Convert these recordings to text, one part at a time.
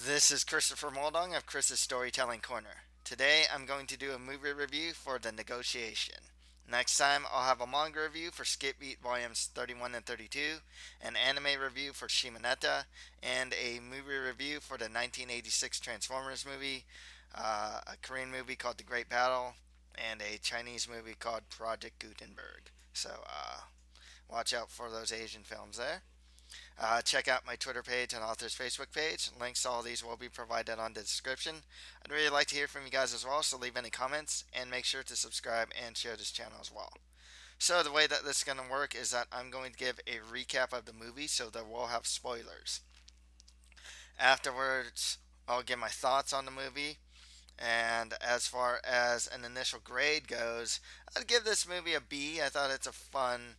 This is Christopher Moldong of Chris's Storytelling Corner. Today I'm going to do a movie review for The Negotiation. Next time I'll have a manga review for Skip Beat Volumes 31 and 32, an anime review for Shimoneta, and a movie review for the 1986 Transformers movie, a Korean movie called The Great Battle, and a Chinese movie called Project Gutenberg. So watch out for those Asian films there. Check out my Twitter page and author's Facebook page. Links to all these will be provided on the description. I'd really like to hear from you guys as well, so leave any comments and make sure to subscribe and share this channel as well. So the way that this is going to work is that I'm going to give a recap of the movie, so that we'll have spoilers. Afterwards, I'll give my thoughts on the movie. And as far as an initial grade goes, I'd give this movie a B. I thought it's a fun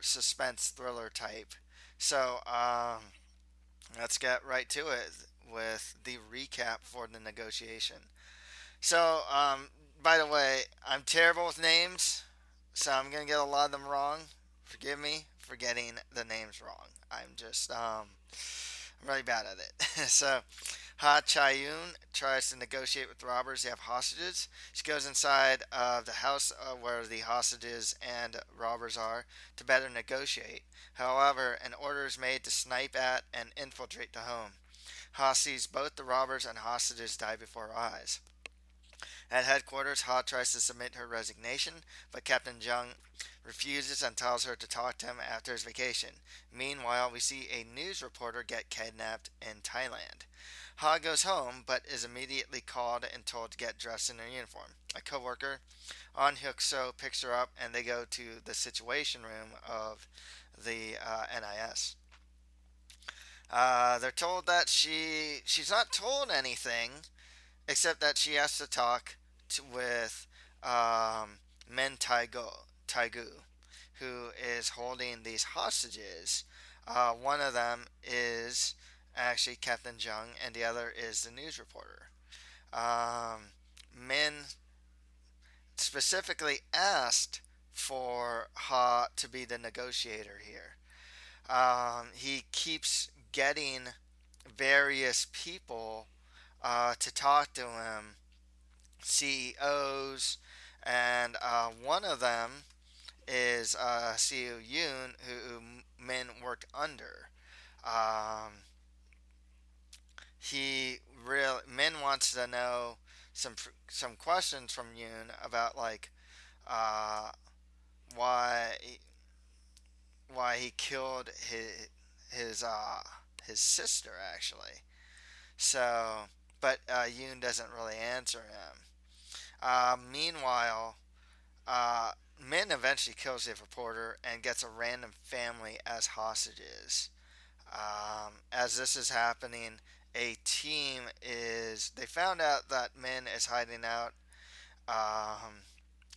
suspense thriller type. So let's get right to it with the recap for The Negotiation. So, by the way, I'm terrible with names, so I'm gonna get a lot of them wrong. Forgive me for getting the names wrong. I'm really bad at it. So, Ha Chayun tries to negotiate with robbers. They have hostages. She goes inside of the house where the hostages and robbers are to better negotiate. However, an order is made to snipe at and infiltrate the home. Ha sees both the robbers and hostages die before her eyes. At headquarters, Ha tries to submit her resignation, but Captain Jung refuses and tells her to talk to him after his vacation. Meanwhile, we see a news reporter get kidnapped in Thailand. Ha goes home, but is immediately called and told to get dressed in her uniform. A coworker, An Hyuk So, picks her up, and they go to the situation room of the NIS. They're told that she's not told anything, except that she has to talk with Min Taigu, who is holding these hostages. One of them is actually Captain Jung, and the other is the news reporter. Min specifically asked for Ha to be the negotiator here. He keeps getting various people to talk to him, CEOs, and one of them is CEO Yoon, who Min worked under. Um, Min wants to know some questions from Yoon about like uh, why why he killed his sister actually. So, but Yoon doesn't really answer him. Meanwhile, uh, Min eventually kills the reporter and gets a random family as hostages. As this is happening, a team is. They found out that Min is hiding out um,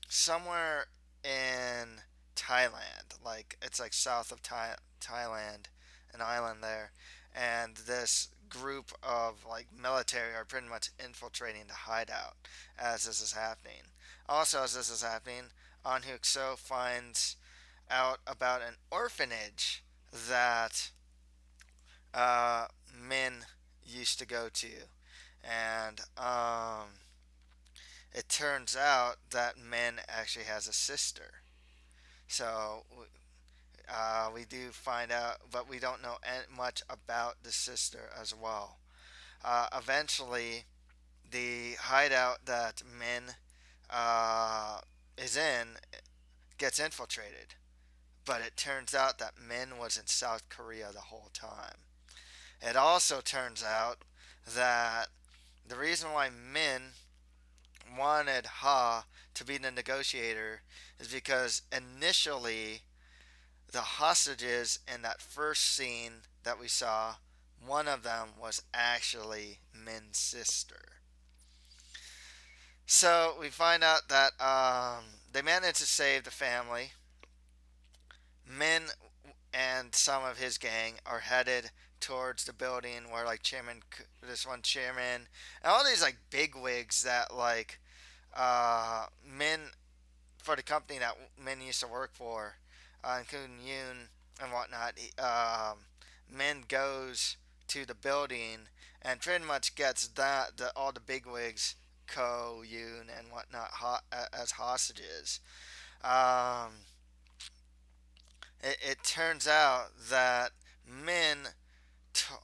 somewhere in Thailand. Like, it's like south of Thailand, an island there. And this group of like military are pretty much infiltrating the hideout as this is happening. Also, as this is happening, An Hyuk So finds out about an orphanage that Min used to go to, and it turns out that Min actually has a sister. So we do find out, but we don't know much about the sister as well. Eventually, the hideout that Min uh, is in gets infiltrated, but it turns out that Min was in South Korea the whole time. It also turns out that the reason why Min wanted Ha to be the negotiator is because initially the hostages in that first scene that we saw, one of them was actually Min's sister. So we find out that they managed to save the family. Min and some of his gang are headed towards the building where like this one chairman, and all these like big wigs that like Min for the company that Min used to work for, including Yoon and whatnot. Min goes to the building and pretty much gets all the bigwigs, Ko, Yoon, and whatnot, as hostages. Um, it turns out that Min t-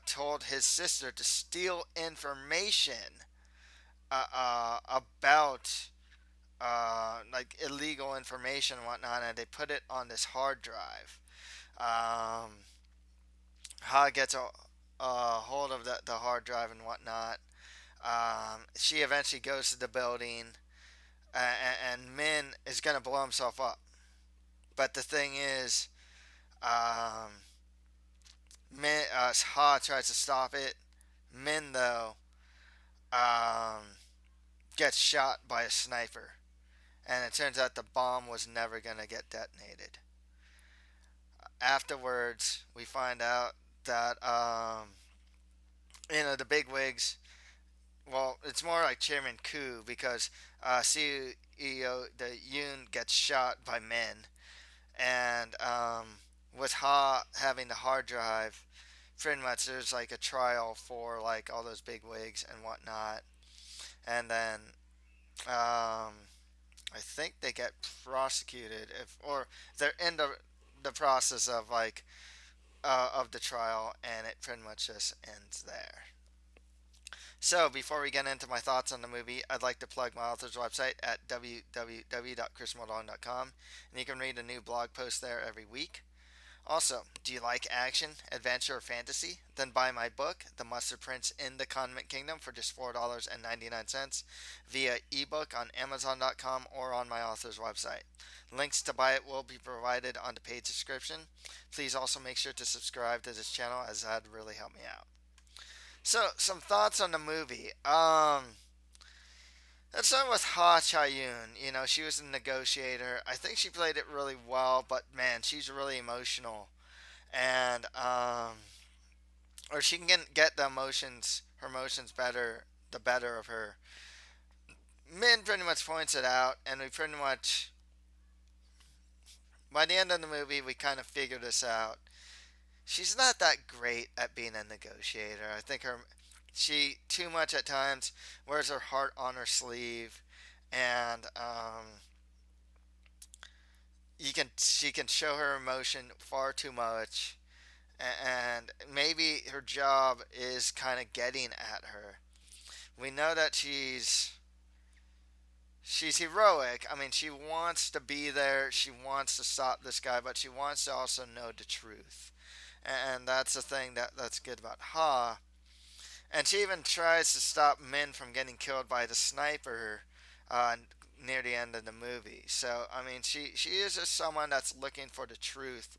told his sister to steal information about like illegal information and whatnot, and they put it on this hard drive. Um, Ha gets a hold of the hard drive and whatnot. She eventually goes to the building, and Min is gonna blow himself up. But the thing is, um, Ha tries to stop it. Min though um, gets shot by a sniper, and it turns out the bomb was never gonna get detonated. Afterwards, we find out that the bigwigs. Well, it's more like Chairman Coup because CEO the Yoon gets shot by men, and with Ha having the hard drive, pretty much there's like a trial for like all those big wigs and whatnot, and then I think they get prosecuted if or they're in the process of like of the trial, and it pretty much just ends there. So, before we get into my thoughts on the movie, I'd like to plug my author's website at www.chrismaldon.com, and you can read a new blog post there every week. Also, do you like action, adventure, or fantasy? Then buy my book, The Mustard Prince in the Condiment Kingdom, for just $4.99 via ebook on Amazon.com or on my author's website. Links to buy it will be provided on the paid description. Please also make sure to subscribe to this channel, as that'd really help me out. So, some thoughts on the movie. Let's start with Ha Cha-yoon. She was a negotiator. I think she played it really well, but man, she's really emotional, and or she can get her emotions the better of her. Min pretty much points it out, and we pretty much, by the end of the movie, we kind of figure this out. She's not that great at being a negotiator. I think she too much at times wears her heart on her sleeve, and she can show her emotion far too much, and maybe her job is kind of getting at her. We know that she's heroic. I mean, she wants to be there. She wants to stop this guy, but she wants to also know the truth, and that's the thing that's good about Ha. And she even tries to stop Min from getting killed by the sniper uh, near the end of the movie. So, I mean, she is just someone that's looking for the truth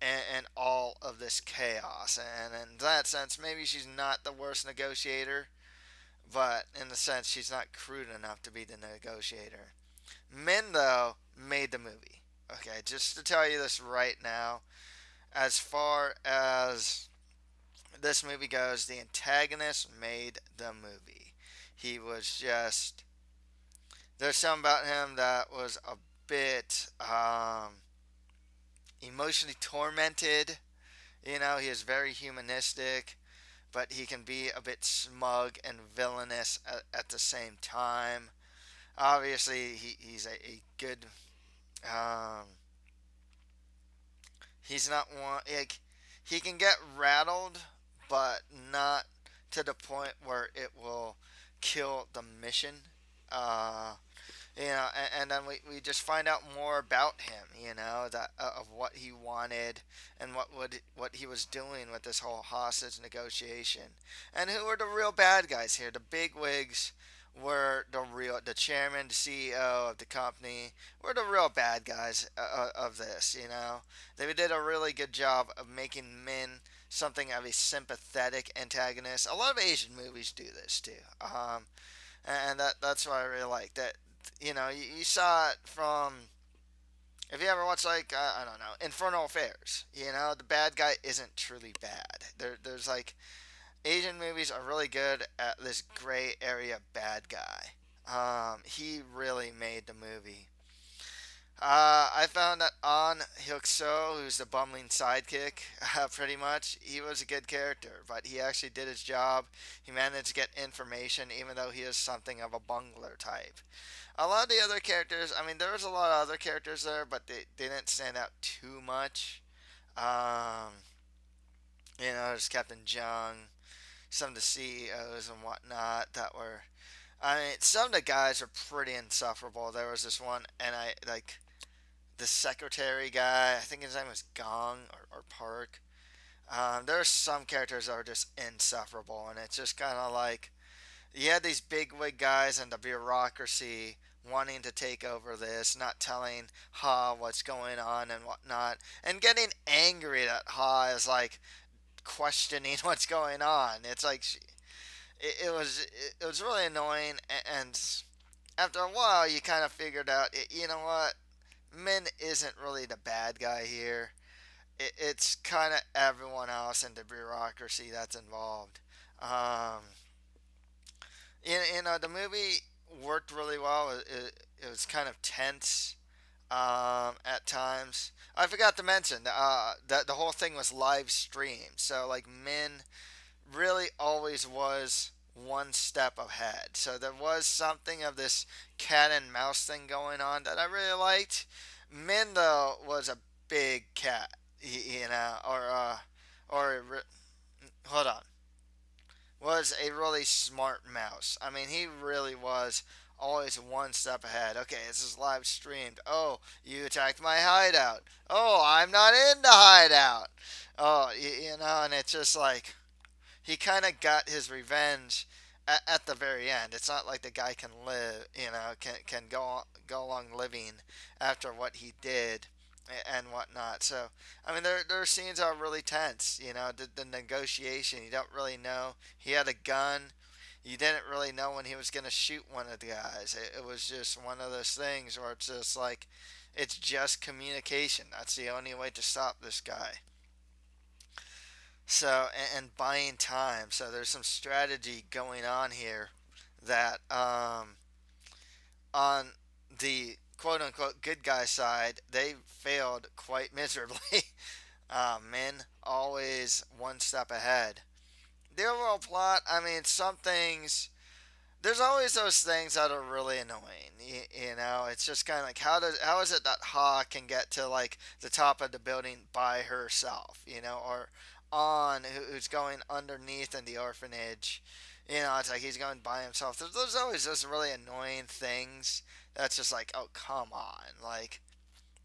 in all of this chaos. And in that sense, maybe she's not the worst negotiator, but in the sense, she's not crude enough to be the negotiator. Min, though, made the movie. Okay, just to tell you this right now, as far as this movie goes, the antagonist made the movie. He was just. There's something about him that was a bit emotionally tormented. He is very humanistic, but he can be a bit smug and villainous at the same time. Obviously, he's a good. Um, he's not one. Like, he can get rattled, but not to the point where it will kill the mission. Uh, and then we just find out more about him, that of what he wanted and what he was doing with this whole hostage negotiation, and who were the real bad guys here. The big wigs were the chairman, the CEO of the company, were the real bad guys of this. They did a really good job of making Min something of a sympathetic antagonist. A lot of Asian movies do this too. And that's what I really like. That you saw it from, if you ever watch like I don't know, Infernal Affairs. The bad guy isn't truly bad. There's like, Asian movies are really good at this gray area bad guy. He really made the movie. I found that An Hyuk-soo, who's the bumbling sidekick, pretty much, he was a good character, but he actually did his job. He managed to get information, even though he is something of a bungler type. A lot of the other characters, I mean, there was a lot of other characters there, but they didn't stand out too much. Um, there's Captain Jung, some of the CEOs and whatnot that were. I mean, some of the guys are pretty insufferable. There was this one, and I like the secretary guy. I think his name was Gong or Park. There are some characters that are just insufferable, and it's just kind of like you had these bigwig guys in the bureaucracy wanting to take over this, not telling Ha what's going on and whatnot, and getting angry that Ha is like questioning what's going on. It's like it was really annoying, and after a while, you kind of figured out, you know what, Min isn't really the bad guy here. It's kind of everyone else in the bureaucracy that's involved. Um, the movie worked really well. It was kind of tense at times. I forgot to mention that the whole thing was live streamed. So like Min really always was one step ahead. So there was something of this cat and mouse thing going on that I really liked. Min though was a big cat, or hold on, was a really smart mouse. I mean, he really was always one step ahead. Okay, this is live streamed. Oh, you attacked my hideout. Oh, I'm not in the hideout. Oh, and it's just like he kind of got his revenge at the very end. It's not like the guy can live, can go along living after what he did and whatnot. So, I mean, there are scenes that are really tense. The negotiation. You don't really know. He had a gun. You didn't really know when he was going to shoot one of the guys. It was just one of those things where it's just like, it's just communication. That's the only way to stop this guy. So, and buying time. So there's some strategy going on here that on the quote unquote good guy side, they failed quite miserably. Men always one step ahead. The overall plot, I mean, some things. There's always those things that are really annoying. It's just kind of like how is it that Ha can get to like the top of the building by herself, or On who's going underneath in the orphanage. It's like he's going by himself. There's always those really annoying things that's just like, oh come on, like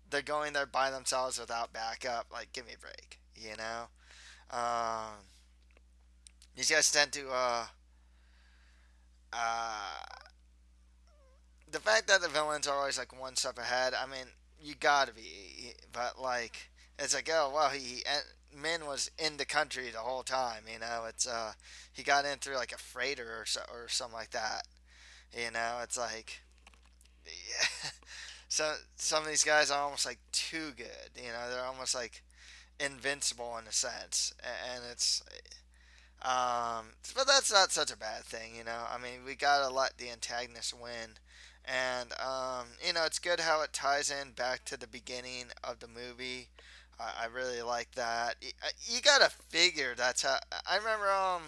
they're going there by themselves without backup. Like, give me a break, Um, these guys tend to uh the fact that the villains are always like one step ahead. I mean, you gotta be, but like it's like, oh well, Min was in the country the whole time. It's he got in through like a freighter or something like that. It's like yeah. So some of these guys are almost like too good. They're almost like invincible in a sense, and it's but that's not such a bad thing. I mean, we gotta let the antagonist win, and it's good how it ties in back to the beginning of the movie. I really like that. You gotta figure that's how. I remember I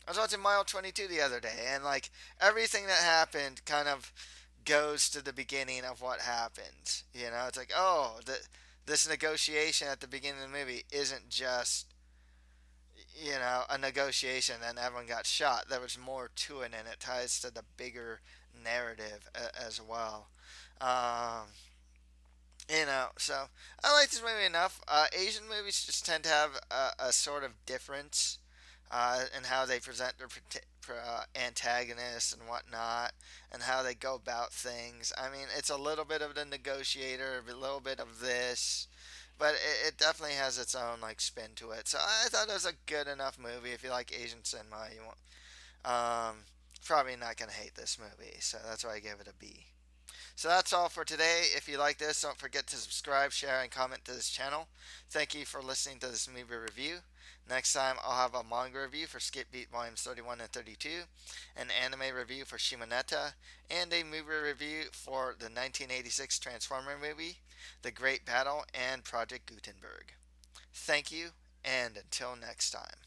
was watching Mile 22 the other day, and like everything that happened kind of goes to the beginning of what happens. It's like, oh, this negotiation at the beginning of the movie isn't just a negotiation and everyone got shot. There was more to it, and it ties to the bigger narrative as well. Um, so I like this movie enough. Asian movies just tend to have a sort of difference in how they present their antagonists and whatnot, and how they go about things. I mean, it's a little bit of the negotiator, a little bit of this, but it definitely has its own like spin to it. So I thought it was a good enough movie. If you like Asian cinema, you won't probably not gonna hate this movie. So that's why I gave it a B. So that's all for today. If you like this, don't forget to subscribe, share, and comment to this channel. Thank you for listening to this movie review. Next time, I'll have a manga review for Skip Beat Volumes 31 and 32, an anime review for Shimoneta, and a movie review for the 1986 Transformer movie, The Great Battle, and Project Gutenberg. Thank you, and until next time.